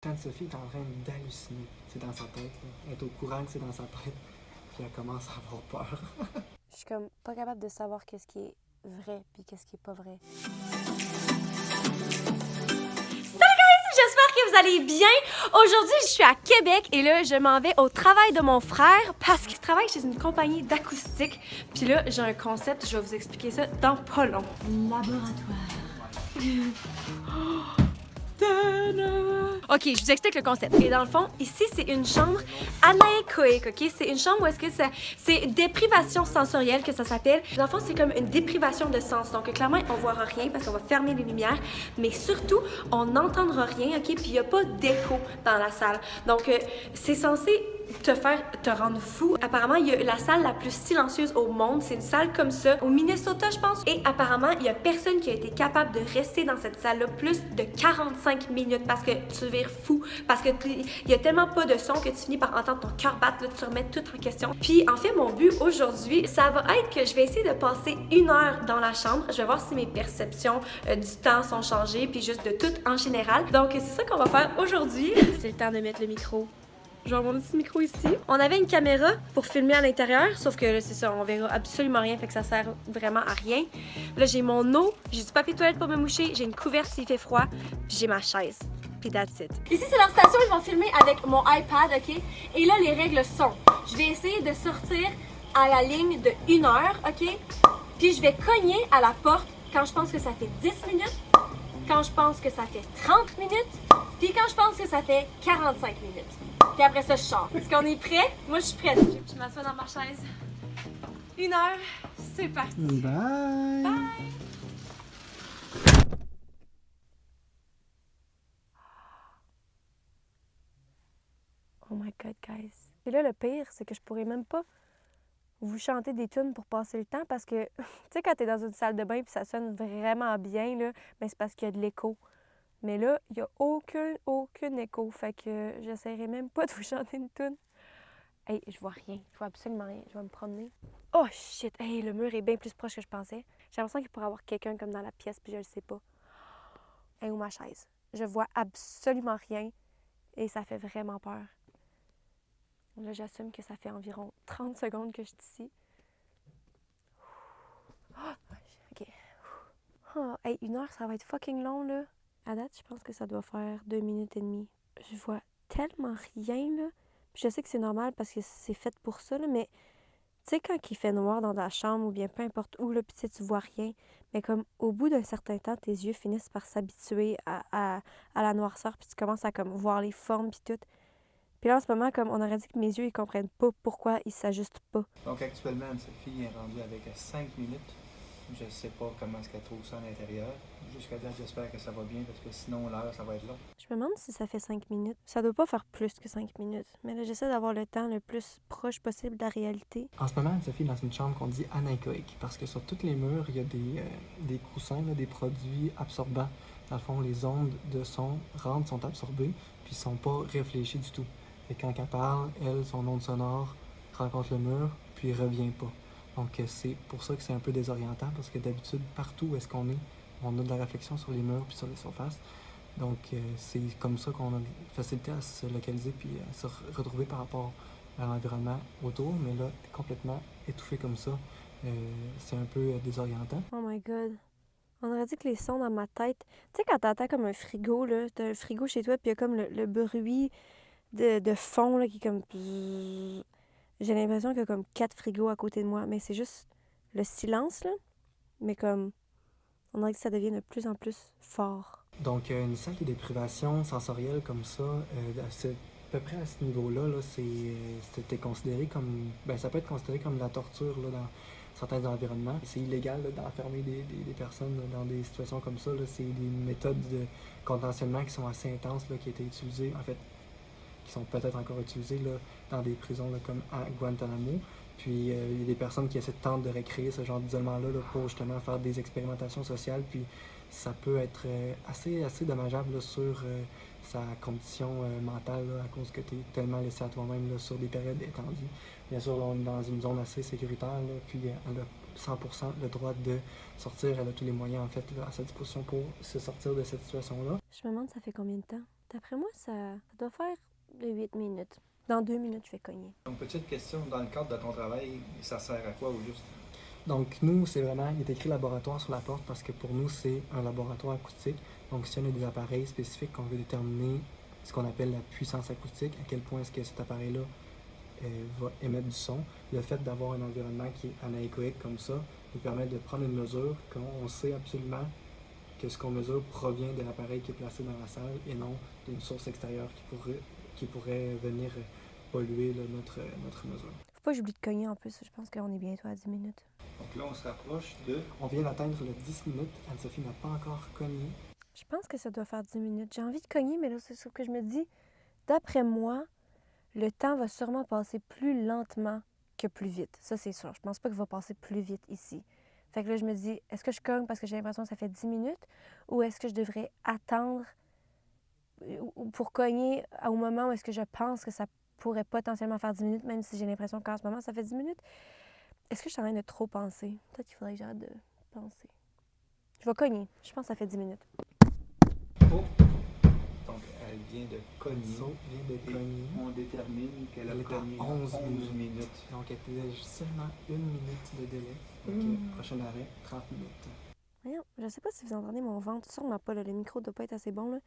Quand Sophie est en train d'halluciner, c'est dans sa tête, là. Elle est au courant que c'est dans sa tête, puis elle commence à avoir peur. Je suis comme pas capable de savoir qu'est-ce qui est vrai puis qu'est-ce qui est pas vrai. J'espère que vous allez bien. Aujourd'hui, je suis à Québec et là, je m'en vais au travail de mon frère parce qu'il travaille chez une compagnie d'acoustique. Puis là, j'ai un concept, je vais vous expliquer ça dans pas long. Laboratoire. Ok, je vous explique le concept. Et dans le fond, ici, c'est une chambre anéchoïque, ok? C'est une chambre où est-ce que c'est déprivation sensorielle que ça s'appelle. Dans le fond, c'est comme une déprivation de sens. Donc, clairement, on verra rien parce qu'on va fermer les lumières. Mais surtout, on n'entendra rien, ok? Puis, il n'y a pas d'écho dans la salle. Donc, c'est censé te rendre fou. Apparemment, il y a la salle la plus silencieuse au monde. C'est une salle comme ça, au Minnesota, je pense. Et apparemment, il y a personne qui a été capable de rester dans cette salle-là plus de 45 minutes parce que tu vires fou. Parce que il y a tellement pas de son que tu finis par entendre ton cœur battre, là, tu remets tout en question. Puis, en fait, mon but aujourd'hui, ça va être que je vais essayer de passer 1 heure dans la chambre. Je vais voir si mes perceptions du temps sont changées, puis juste de tout en général. Donc, c'est ça qu'on va faire aujourd'hui. C'est le temps de mettre le micro. Genre mon petit micro ici. On avait une caméra pour filmer à l'intérieur, sauf que là, c'est ça, on verra absolument rien, fait que ça sert vraiment à rien. Là, j'ai mon eau, j'ai du papier toilette pour me moucher, j'ai une couverte s'il fait froid, puis j'ai ma chaise. Puis that's it. Ici, c'est leur station, ils vont filmer avec mon iPad, OK? Et là, les règles sont, je vais essayer de sortir à la ligne de 1 heure, OK? Puis je vais cogner à la porte quand je pense que ça fait 10 minutes, quand je pense que ça fait 30 minutes, puis quand je pense que ça fait 45 minutes. Puis après ça, je sors. Est-ce qu'on est prêt? Moi, je suis prête. Je m'assois dans ma chaise. 1 heure, c'est parti. Bye! Bye! Oh my god, guys. Et là, le pire, c'est que je pourrais même pas vous chanter des tunes pour passer le temps parce que, tu sais, quand t'es dans une salle de bain puis ça sonne vraiment bien, là, ben c'est parce qu'il y a de l'écho. Mais là, il y a aucun écho. Fait que j'essaierai même pas de vous chanter une tune. Hey, je vois rien. Je vois absolument rien. Je vais me promener. Oh shit! Hey, le mur est bien plus proche que je pensais. J'ai l'impression qu'il pourrait y avoir quelqu'un comme dans la pièce puis je le sais pas. Hey, où ma chaise? Je vois absolument rien et ça fait vraiment peur. Là, j'assume que ça fait environ 30 secondes que je suis ici. Oh, OK. Oh, hey, 1 heure, ça va être fucking long, là. À date, je pense que ça doit faire 2 minutes et demie. Je vois tellement rien, là. Puis je sais que c'est normal parce que c'est fait pour ça, là, mais tu sais, quand il fait noir dans ta chambre ou bien peu importe où, là, puis tu vois rien, mais comme au bout d'un certain temps, tes yeux finissent par s'habituer à la noirceur, puis tu commences à comme voir les formes, puis tout. Puis là, en ce moment, comme on aurait dit que mes yeux, ils comprennent pas pourquoi ils s'ajustent pas. Donc actuellement, Sophie est rendue avec 5 minutes. Je sais pas comment est-ce qu'elle trouve ça à l'intérieur. Jusqu'à date, j'espère que ça va bien parce que sinon l'heure, ça va être long. Je me demande si ça fait 5 minutes. Ça doit pas faire plus que 5 minutes. Mais là, j'essaie d'avoir le temps le plus proche possible de la réalité. En ce moment, Sophie est dans une chambre qu'on dit anéchoïque parce que sur tous les murs, il y a des coussins, là, des produits absorbants. Dans le fond, les ondes de son rentrent, sont absorbées, puis sont pas réfléchies du tout. Et quand elle parle, elle, son onde sonore rencontre le mur, puis revient pas. Donc c'est pour ça que c'est un peu désorientant parce que d'habitude, partout où est-ce qu'on est, on a de la réflexion sur les murs puis sur les surfaces. Donc c'est comme ça qu'on a facilité à se localiser puis à se retrouver par rapport à l'environnement autour, mais là, complètement étouffé comme ça, c'est un peu désorientant. Oh my god. On aurait dit que les sons dans ma tête. Tu sais, quand t'entends comme un frigo, là, t'as un frigo chez toi, puis il y a comme le bruit de fond, là, qui est comme. Bzzz. J'ai l'impression qu'il y a comme 4 frigos à côté de moi, mais c'est juste le silence, là. Mais comme. On dirait que ça devient de plus en plus fort. Donc une salle de déprivation sensorielle comme ça, à peu près à ce niveau-là, là, c'était considéré comme. Ben, ça peut être considéré comme la torture là, dans certains environnements. C'est illégal là, d'enfermer des personnes dans des situations comme ça. Là. C'est des méthodes de contentionnement qui sont assez intenses là, qui étaient utilisées, en fait, qui sont peut-être encore utilisées là, dans des prisons là, comme à Guantanamo. Puis il y a des personnes qui essaient de tenter de recréer ce genre d'isolement-là là, pour justement faire des expérimentations sociales. Puis ça peut être assez dommageable là, sur sa condition mentale là, à cause que tu es tellement laissé à toi-même là, sur des périodes étendues. Bien sûr, là, on est dans une zone assez sécuritaire, là, puis elle a 100% le droit de sortir. Elle a tous les moyens en fait là, à sa disposition pour se sortir de cette situation-là. Je me demande, ça fait combien de temps? D'après moi, ça doit faire de 8 minutes. Dans 2 minutes, je vais cogner. Donc, petite question, dans le cadre de ton travail, ça sert à quoi au juste? Donc, nous, c'est vraiment, il est écrit laboratoire sur la porte parce que pour nous, c'est un laboratoire acoustique. Donc, si on a des appareils spécifiques qu'on veut déterminer ce qu'on appelle la puissance acoustique, à quel point est-ce que cet appareil-là va émettre du son, le fait d'avoir un environnement qui est anéchoïque comme ça nous permet de prendre une mesure qu'on sait absolument que ce qu'on mesure provient de l'appareil qui est placé dans la salle et non d'une source extérieure qui pourrait venir polluer là, notre mesure. Faut pas que j'oublie de cogner en plus. Je pense qu'on est bientôt à 10 minutes. Donc là, on se rapproche de... On vient d'atteindre le 10 minutes. Anne-Sophie n'a pas encore cogné. Je pense que ça doit faire 10 minutes. J'ai envie de cogner, mais là, c'est ce que je me dis. D'après moi, le temps va sûrement passer plus lentement que plus vite. Ça, c'est sûr. Je pense pas qu'il va passer plus vite ici. Fait que là, je me dis, est-ce que je cogne parce que j'ai l'impression que ça fait 10 minutes ou est-ce que je devrais attendre pour cogner au moment où est-ce que je pense que ça pourrait potentiellement faire 10 minutes, même si j'ai l'impression qu'en ce moment, ça fait 10 minutes? Est-ce que je suis en train de trop penser? Peut-être qu'il faudrait que j'arrête de penser. Je vais cogner. Je pense que ça fait 10 minutes. Oh! Donc, elle vient de cogner. So vient de Et cogner. on détermine qu'elle a Elle est à cogné 11 minutes. Donc, elle était seulement 1 minute de délai. Donc, prochain arrêt, 30 minutes. Voyons, je sais pas si vous entendez mon ventre. Sûrement pas, là. Le micro doit pas être assez bon, là.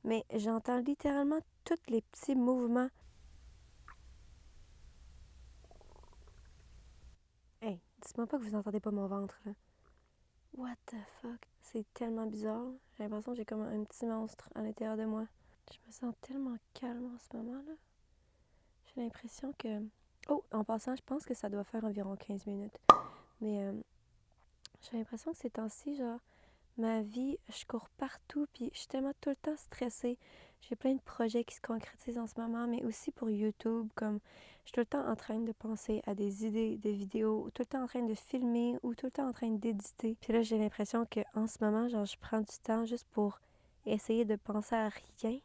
Mais j'entends littéralement tous les petits mouvements. Hey, dites-moi pas que vous entendez pas mon ventre, là. What the fuck? C'est tellement bizarre. J'ai l'impression que j'ai comme un petit monstre à l'intérieur de moi. Je me sens tellement calme en ce moment-là. J'ai l'impression que... Oh, en passant, je pense que ça doit faire environ 15 minutes. Mais j'ai l'impression que ces temps-ci, genre, ma vie, je cours partout, puis je suis tellement tout le temps stressée. J'ai plein de projets qui se concrétisent en ce moment, mais aussi pour YouTube, comme je suis tout le temps en train de penser à des idées de vidéos, tout le temps en train de filmer ou tout le temps en train d'éditer. Puis là, j'ai l'impression qu'en ce moment, genre, je prends du temps juste pour essayer de penser à rien.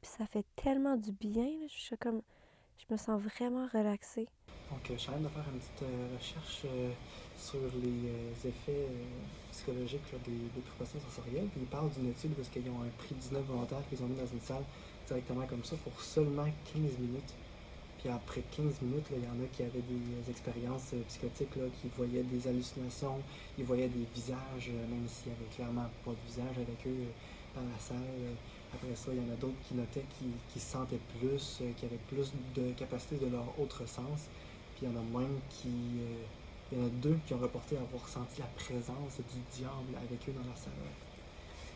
Puis ça fait tellement du bien, là. Je me sens vraiment relaxée. Donc, je suis en train de faire une petite recherche sur les effets psychologiques là, des privations sensorielles. Puis ils parlent d'une étude parce qu'ils ont pris 19 volontaires qu'ils ont mis dans une salle directement comme ça pour seulement 15 minutes. Puis après 15 minutes, là, il y en a qui avaient des expériences psychotiques, là, qui voyaient des hallucinations, ils voyaient des visages, même s'il n'y avait clairement pas de visage avec eux dans la salle. Après ça, il y en a d'autres qui notaient qui se sentaient plus, qui avaient plus de capacité de leur autre sens. Puis il y en a même il y en a 2 qui ont reporté avoir senti la présence du diable avec eux dans la salle.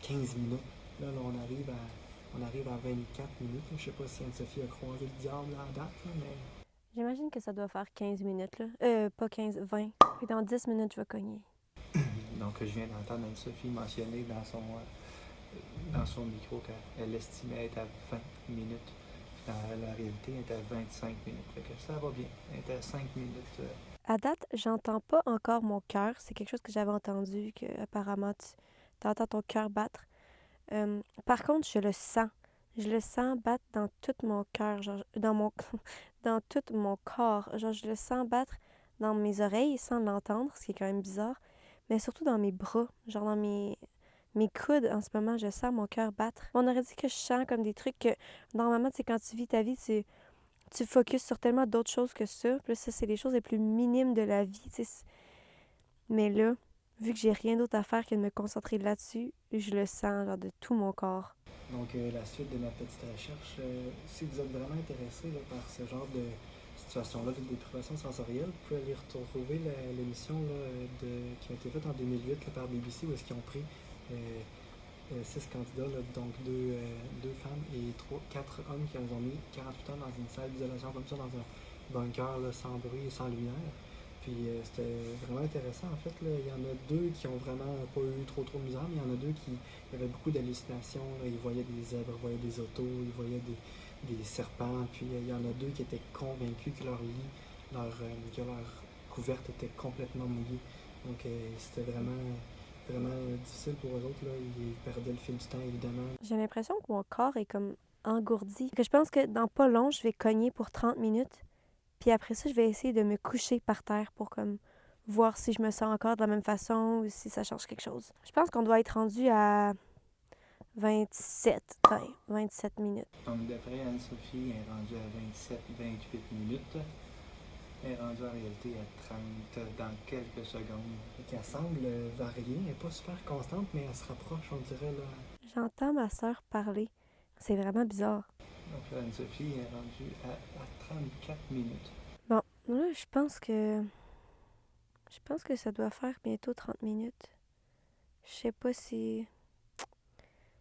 15 minutes. Là, on arrive à 24 minutes. Là. Je sais pas si Anne-Sophie a croisé le diable à la date, là, mais... J'imagine que ça doit faire 15 minutes, là. Pas 15, 20. Et dans 10 minutes, je vais cogner. Donc, je viens d'entendre Anne-Sophie mentionner dans son micro qu'elle estimait être à 20 minutes. Dans la réalité, elle est à 25 minutes. Fait que ça va bien. Elle est à 5 minutes. À date, j'entends pas encore mon cœur. C'est quelque chose que j'avais entendu, que apparemment tu entends ton cœur battre. Par contre, je le sens. Je le sens battre dans tout mon cœur, genre dans tout mon corps. Genre, je le sens battre dans mes oreilles sans l'entendre, ce qui est quand même bizarre, mais surtout dans mes bras, genre dans mes coudes. En ce moment, je sens mon cœur battre. On aurait dit que je sens comme des trucs que, normalement, tu sais, quand tu vis ta vie, tu focuses sur tellement d'autres choses que ça. Puis là, ça, c'est les choses les plus minimes de la vie, tu sais. Mais là, vu que j'ai rien d'autre à faire que de me concentrer là-dessus, je le sens, genre, de tout mon corps. Donc, la suite de ma petite recherche, si vous êtes vraiment intéressé là, par ce genre de situation-là, de déprivation sensorielle, vous pouvez aller retrouver l'émission qui a été faite en 2008 là, par BBC, où est-ce qu'ils ont pris 6 candidats, là, donc 2 femmes et 4 hommes qui ont mis 48 heures dans une salle d'isolation comme ça, dans un bunker là, sans bruit et sans lumière. Puis c'était vraiment intéressant en fait. Là. Il y en a 2 qui ont vraiment pas eu trop de misère, mais il y en a 2 qui avaient beaucoup d'hallucinations. Là. Ils voyaient des zèbres, ils voyaient des autos, ils voyaient des serpents. Puis il y en a 2 qui étaient convaincus que leur lit, que leur couverte était complètement mouillée. Donc c'était vraiment difficile pour eux autres. Là. Ils perdaient le fil du temps évidemment. J'ai l'impression que mon corps est comme engourdi. Que je pense que dans pas long, je vais cogner pour 30 minutes. Puis après ça, je vais essayer de me coucher par terre pour comme voir si je me sens encore de la même façon ou si ça change quelque chose. Je pense qu'on doit être rendu à 27, 27 minutes. Donc, d'après Anne-Sophie, elle est rendue à 27-28 minutes. Elle est rendue en réalité à 30 dans quelques secondes. Et qu'elle semble varier, elle n'est pas super constante, mais elle se rapproche, on dirait, là. J'entends ma sœur parler. C'est vraiment bizarre. Donc, Anne-Sophie est rendue à 34 minutes. Bon, là, je pense que ça doit faire bientôt 30 minutes. Je sais pas si...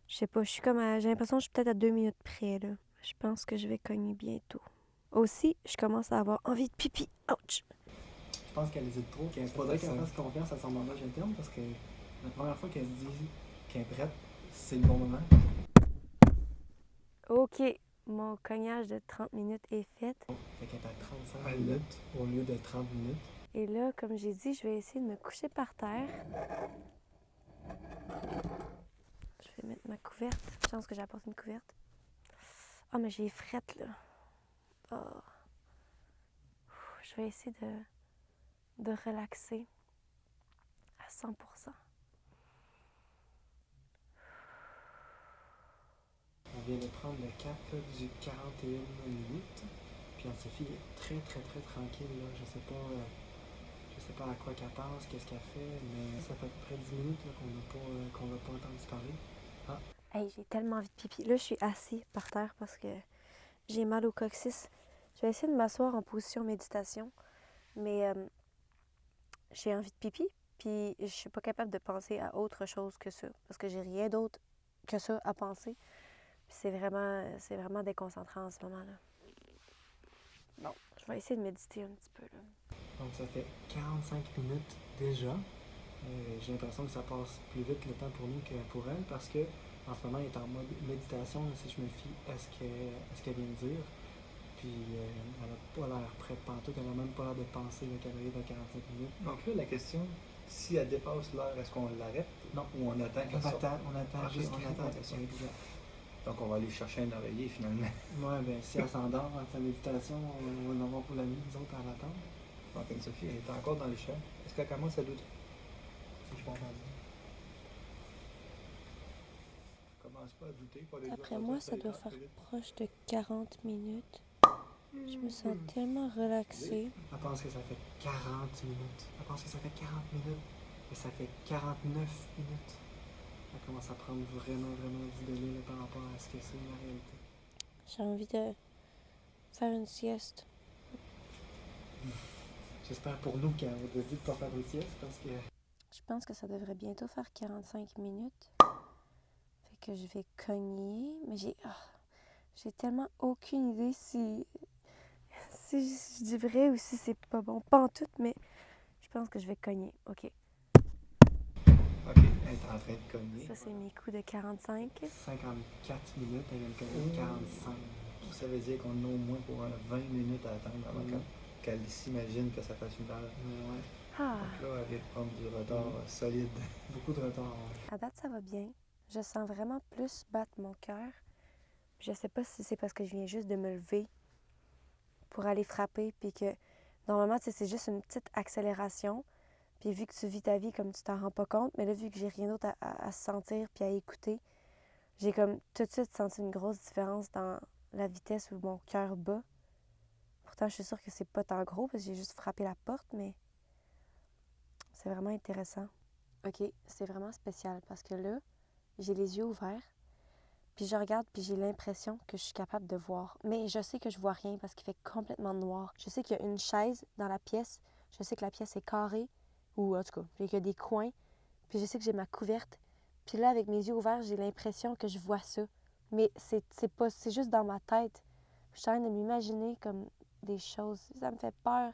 Je sais pas, je suis comme j'ai l'impression que je suis peut-être à 2 minutes près, là. Je pense que je vais cogner bientôt. Aussi, je commence à avoir envie de pipi. Ouch! Je pense qu'elle hésite trop. Il faudrait qu'elle fasse confiance à son bandage interne parce que la première fois qu'elle se dit qu'elle est prête, c'est le bon moment. OK, mon cognage de 30 minutes est fait. Fait qu'elle est à 35 minutes au lieu de 30 minutes. Et là, comme j'ai dit, je vais essayer de me coucher par terre. Je vais mettre ma couverte. Je pense que j'apporte une couverte. Ah, mais j'ai frette, là. Oh. Je vais essayer de relaxer à 100%. On vient de prendre le cap du 41 minutes. Puis Anne-Sophie est très tranquille, là. Je sais pas à quoi qu'elle pense, qu'est-ce qu'elle fait, mais ça fait à peu près 10 minutes là, qu'on n'a pas entendu parler. Ah. Hey, j'ai tellement envie de pipi. Là, je suis assis par terre parce que j'ai mal au coccyx. Je vais essayer de m'asseoir en position méditation, mais j'ai envie de pipi, puis je suis pas capable de penser à autre chose que ça, parce que j'ai rien d'autre que ça à penser. Puis c'est vraiment déconcentrant en ce moment-là. Bon, je vais essayer de méditer un petit peu, là. Donc ça fait 45 minutes déjà. J'ai l'impression que ça passe plus vite le temps pour nous que pour elle parce que en ce moment elle est en mode méditation si je me fie à ce qu'elle vient de dire. Puis elle n'a pas l'air prête pantoute, elle n'a même pas l'air de penser là, qu'elle arrive à 45 minutes. Donc là, la question, si elle dépasse l'heure, est-ce qu'on l'arrête? Non. Ou on attend qu'elle sorte? On attend juste on attend. Exact. Donc on va aller chercher un oreiller finalement. Ouais, ben si elle s'endort dans sa méditation, on va en avoir pour la nuit, nous autres, à l'attendre. Donc Anne-Sophie, elle est encore dans les champs. Est-ce qu'elle commence à douter? Si je comprends bien. Commence pas à douter. Pas les Après autres, moi, ça ça y doit va, faire vite. proche de 40 minutes. Je me sens tellement relaxée. Elle pense que ça fait 40 minutes. Elle pense que ça fait 40 minutes. Et ça fait 49 minutes. Elle commence à prendre vraiment du délai là, par rapport à ce que c'est la réalité. J'ai envie de faire une sieste. J'espère pour nous qu'elle va décider de pas faire une sieste parce que... Je pense que ça devrait bientôt faire 45 minutes. Fait que je vais cogner. Mais j'ai tellement aucune idée si je dis vrai ou si c'est pas bon. Pas en tout, mais je pense que je vais cogner. OK. Ok, elle est en train de cogner. Ça, c'est mes coups de 45. 54 minutes, elle vient de cogner 45. Ça veut dire qu'on a au moins pour 20 minutes à attendre avant qu'elle s'imagine que ça fasse une heure. Ouais. Ah! Donc là, elle vient de prendre du retard solide. Beaucoup de retard. Ouais. À date, ça va bien. Je sens vraiment plus battre mon cœur. Je sais pas si c'est parce que je viens juste de me lever pour aller frapper, puis que normalement, c'est juste une petite accélération. Puis vu que tu vis ta vie comme tu t'en rends pas compte, mais là, vu que j'ai rien d'autre à sentir puis à écouter, j'ai comme tout de suite senti une grosse différence dans la vitesse où mon cœur bat. Pourtant, je suis sûre que c'est pas tant gros parce que j'ai juste frappé la porte, mais c'est vraiment intéressant. OK, c'est vraiment spécial parce que là, j'ai les yeux ouverts, puis je regarde, puis j'ai l'impression que je suis capable de voir. Mais je sais que je vois rien parce qu'il fait complètement noir. Je sais qu'il y a une chaise dans la pièce. Je sais que la pièce est carrée, ou en tout cas, qu'il y a des coins. Puis je sais que j'ai ma couverte. Puis là, avec mes yeux ouverts, j'ai l'impression que je vois ça. Mais c'est juste dans ma tête. Je suis en train de m'imaginer comme des choses. Ça me fait peur.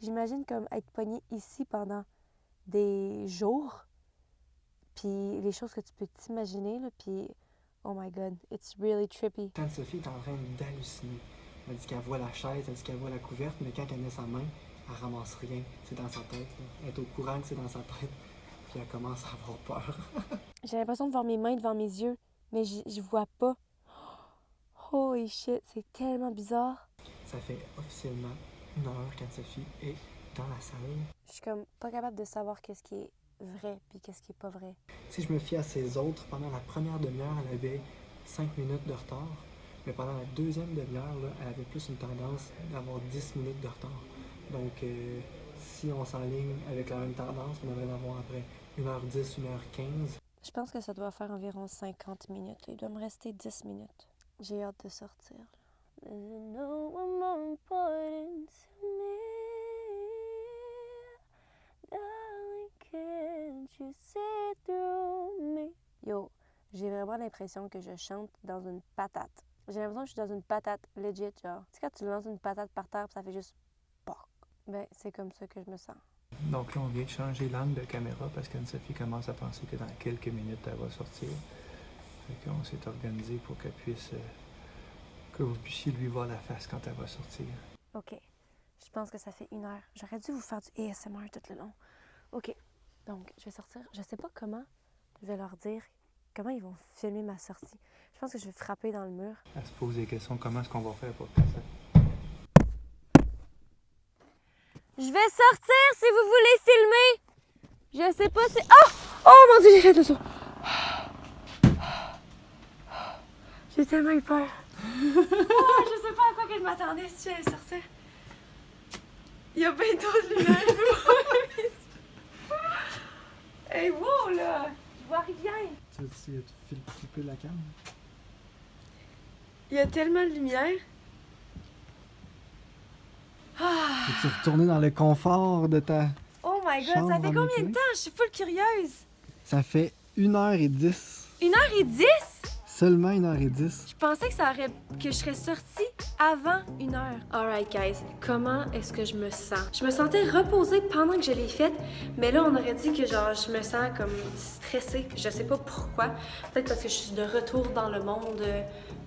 J'imagine comme être pognée ici pendant des jours. Puis les choses que tu peux t'imaginer, là, puis oh my God, it's really trippy. Anne-Sophie est en train d'halluciner. Elle dit qu'elle voit la chaise, elle dit qu'elle voit la couverte, mais quand elle met sa main, elle ramasse rien. C'est dans sa tête. Là. Elle est au courant que c'est dans sa tête. Puis elle commence à avoir peur. J'ai l'impression de voir mes mains devant mes yeux, mais je vois pas. Holy shit, c'est tellement bizarre. Ça fait officiellement 1 heure qu'Anne-Sophie est dans la salle. Je suis comme pas capable de savoir qu'est-ce qui est vrai puis qu'est-ce qui est pas vrai. Si je me fie à ces autres, pendant la première demi-heure, elle avait 5 minutes de retard. Mais pendant la deuxième demi-heure, là, elle avait plus une tendance d'avoir 10 minutes de retard. Donc, si on s'enligne avec la même tendance, on devrait l'avoir après 1h10, 1h15. Je pense que ça doit faire environ 50 minutes. Il doit me rester 10 minutes. J'ai hâte de sortir. There's no one more important to me. Darling, can't you see through me? Yo, j'ai vraiment l'impression que je chante dans une patate. J'ai l'impression que je suis dans une patate legit, genre. Tu sais, quand tu lances une patate par terre, ça fait juste POC. Ben, c'est comme ça que je me sens. Donc là, on vient de changer l'angle de caméra parce qu'Anne-Sophie commence à penser que dans quelques minutes, elle va sortir. Fait qu'on s'est organisé pour qu'elle puisse... que vous puissiez lui voir la face quand elle va sortir. OK. Je pense que ça fait 1 heure. J'aurais dû vous faire du ASMR tout le long. OK. Donc, je vais sortir. Je sais pas comment je vais leur dire comment ils vont filmer ma sortie. Je pense que je vais frapper dans le mur. Elle se pose des questions. Comment est-ce qu'on va faire pour que ça... Je vais sortir si vous voulez filmer. Je sais pas si... Oh! Oh mon Dieu, j'ai fait le saut. J'ai tellement eu peur. Oh, je sais pas à quoi que je m'attendais si j'allais sortir. Il y a bien trop de lumière. Hey, wow, là! Je vois rien. Tu files un peu la cam? Il y a tellement de lumière. Tu retourner dans le confort de ta... Oh my god, Chambre ça fait en combien de été? temps? Je suis full curieuse. Ça fait 1h10. 1h10? Seulement 1h10. Je pensais que je serais sortie avant 1h. Alright guys, comment est-ce que je me sens? Je me sentais reposée pendant que je l'ai faite, mais là on aurait dit que genre je me sens comme stressée. Je sais pas pourquoi. Peut-être parce que je suis de retour dans le monde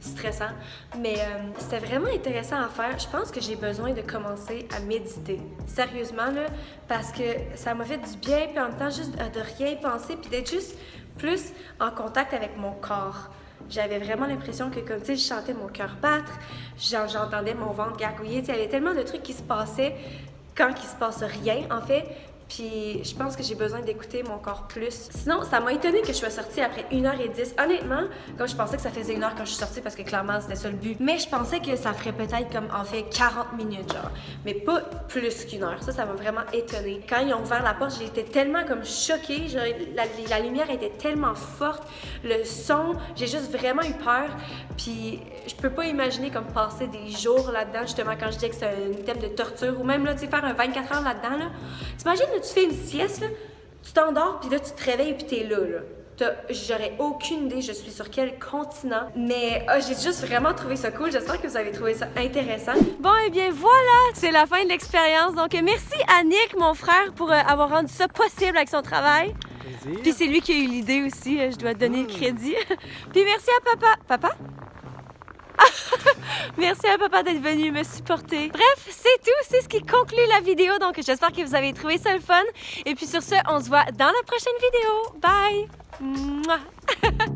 stressant. Mais c'était vraiment intéressant à faire. Je pense que j'ai besoin de commencer à méditer. Sérieusement là, parce que ça m'a fait du bien, puis en même temps juste de rien penser, puis d'être juste plus en contact avec mon corps. J'avais vraiment l'impression que, comme tu sais, je sentais mon cœur battre, j'entendais mon ventre gargouiller. Tu sais, il y avait tellement de trucs qui se passaient quand il se passe rien, en fait. Puis je pense que j'ai besoin d'écouter mon corps plus. Sinon, ça m'a étonnée que je sois sortie après 1h10. Honnêtement, comme je pensais que ça faisait 1 heure quand je suis sortie parce que clairement c'était ça le but. Mais je pensais que ça ferait peut-être comme en fait 40 minutes genre. Mais pas plus qu'1 heure. Ça m'a vraiment étonnée. Quand ils ont ouvert la porte, j'étais tellement comme choquée. Genre, la lumière était tellement forte. Le son, j'ai juste vraiment eu peur. Puis je peux pas imaginer comme passer des jours là-dedans, justement quand je disais que c'est un thème de torture. Ou même là, tu sais, faire un 24 heures là-dedans. Là. T'imagines, là, tu fais une sieste, là, tu t'endors, puis là, tu te réveilles, puis t'es là. J'aurais aucune idée, je suis sur quel continent. Mais j'ai juste vraiment trouvé ça cool. J'espère que vous avez trouvé ça intéressant. Bon, et bien voilà, c'est la fin de l'expérience. Donc, merci à Nick, mon frère, pour avoir rendu ça possible avec son travail. Plaisir. Puis c'est lui qui a eu l'idée aussi, je dois te donner le crédit. Puis merci à papa. Papa? Merci à papa d'être venu me supporter. Bref, c'est tout. C'est ce qui conclut la vidéo. Donc, j'espère que vous avez trouvé ça le fun. Et puis sur ce, on se voit dans la prochaine vidéo. Bye! Mouah.